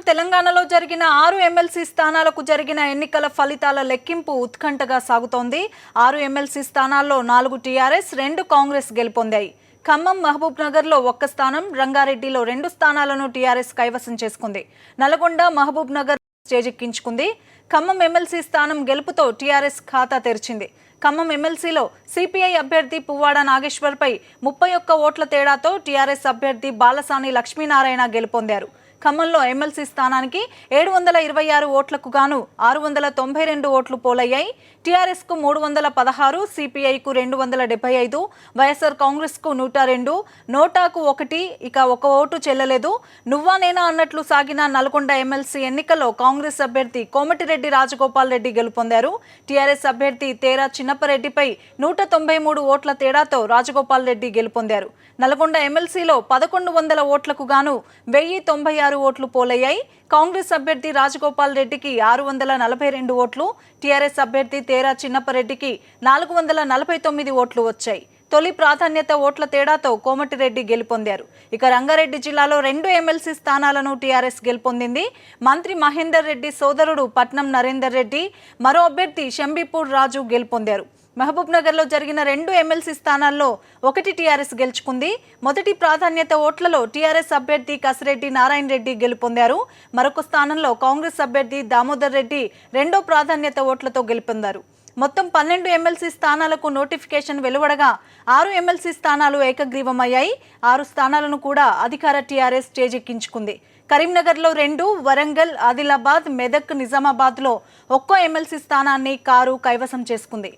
తెలంగాణలో జరిగిన 6 ఎమ్మెల్సీ స్థానాలకు జరిగిన ఎన్నికల ఫలితాల లెక్కింపు ఉత్కంఠగా సాగుతోంది. 6 ఎమ్మెల్సీ స్థానాల్లో 4 టీఆర్ఎస్, 2 కాంగ్రెస్ గెలుపొందాయి. ఖమ్మం, మహబూబ్ నగర్లో 1 స్థానం, రంగారెడ్డిలో 2 స్థానాలను టీఆర్ఎస్ కైవసం చేసుకుంది. నల్గొండ, మహబూబ్ నగర్ చేజిక్కించుకుంది. ఖమ్మం ఎమ్మెల్సీ స్థానం గెలుపుతో టీఆర్ఎస్ ఖాతా తెరిచింది. ఖమ్మం ఎమ్మెల్సీలో సిపిఐ అభ్యర్థి పువ్వాడ నాగేశ్వర్పై 31 ఓట్ల తేడాతో టీఆర్ఎస్ అభ్యర్థి బాలసాని లక్ష్మీనారాయణ గెలుపొందారు. ఖమ్మంలో ఎమ్మెల్సీ స్థానానికి 726 ఓట్లకు గాను 692 ఓట్లు పోలయ్యాయి. టీఆర్ఎస్కు 316, సిపిఐకు 275, వైఎస్ఆర్ కాంగ్రెస్కు 102, నోటాకు 1, ఇక 1 ఓటు చెల్లలేదు. నువ్వా నేనా అన్నట్లు సాగిన నల్గొండ ఎమ్మెల్సీ ఎన్నికల్లో కాంగ్రెస్ అభ్యర్థి కోమటిరెడ్డి రాజగోపాల్ రెడ్డి గెలుపొందారు. టీఆర్ఎస్ అభ్యర్థి తేరా చిన్నపరెడ్డిపై 193 ఓట్ల తేడాతో రాజగోపాల్ రెడ్డి గెలుపొందారు. నల్గొండ ఎమ్మెల్సీలో 1100 ఓట్లకు గాను 1096 ఓట్లు పోలయ్యాయి. కాంగ్రెస్ అభ్యర్థి రాజగోపాల్ రెడ్డికి 642 ఓట్లు, టీఆర్ఎస్ అభ్యర్థి తేరా చిన్నపరెడ్డికి 449 ఓట్లు వచ్చాయి. తొలి ప్రాధాన్యత ఓట్ల తేడాతో కోమటిరెడ్డి గెలుపొందారు. ఇక రంగారెడ్డి జిల్లాలో 2 ఎమ్మెల్సీ స్థానాలను టీఆర్ఎస్ గెలుపొందింది. మంత్రి మహేందర్ రెడ్డి సోదరుడు పట్నం నరేందర్ రెడ్డి, మరో అభ్యర్థి షంబీపూర్ రాజు గెలుపొందారు. మహబూబ్ నగర్లో జరిగిన 2 ఎమ్మెల్సీ స్థానాల్లో 1 టీఆర్ఎస్ గెలుచుకుంది. మొదటి ప్రాధాన్యత ఓట్లలో టీఆర్ఎస్ అభ్యర్థి కసిరెడ్డి నారాయణ రెడ్డి గెలుపొందారు. మరొక స్థానంలో కాంగ్రెస్ అభ్యర్థి దామోదర్ రెడ్డి 2వ ప్రాధాన్యత ఓట్లతో గెలుపొందారు. మొత్తం 12 ఎమ్మెల్సీ స్థానాలకు నోటిఫికేషన్ వెలువడగా 6 ఎమ్మెల్సీ స్థానాలు ఏకగ్రీవమయ్యాయి. 6 స్థానాలను కూడా అధికార టీఆర్ఎస్ చేజిక్కించుకుంది. కరీంనగర్లో 2, వరంగల్, ఆదిలాబాద్, మెదక్, నిజామాబాద్లో 1 ఎమ్మెల్సీ స్థానాన్ని కారు కైవసం చేసుకుంది.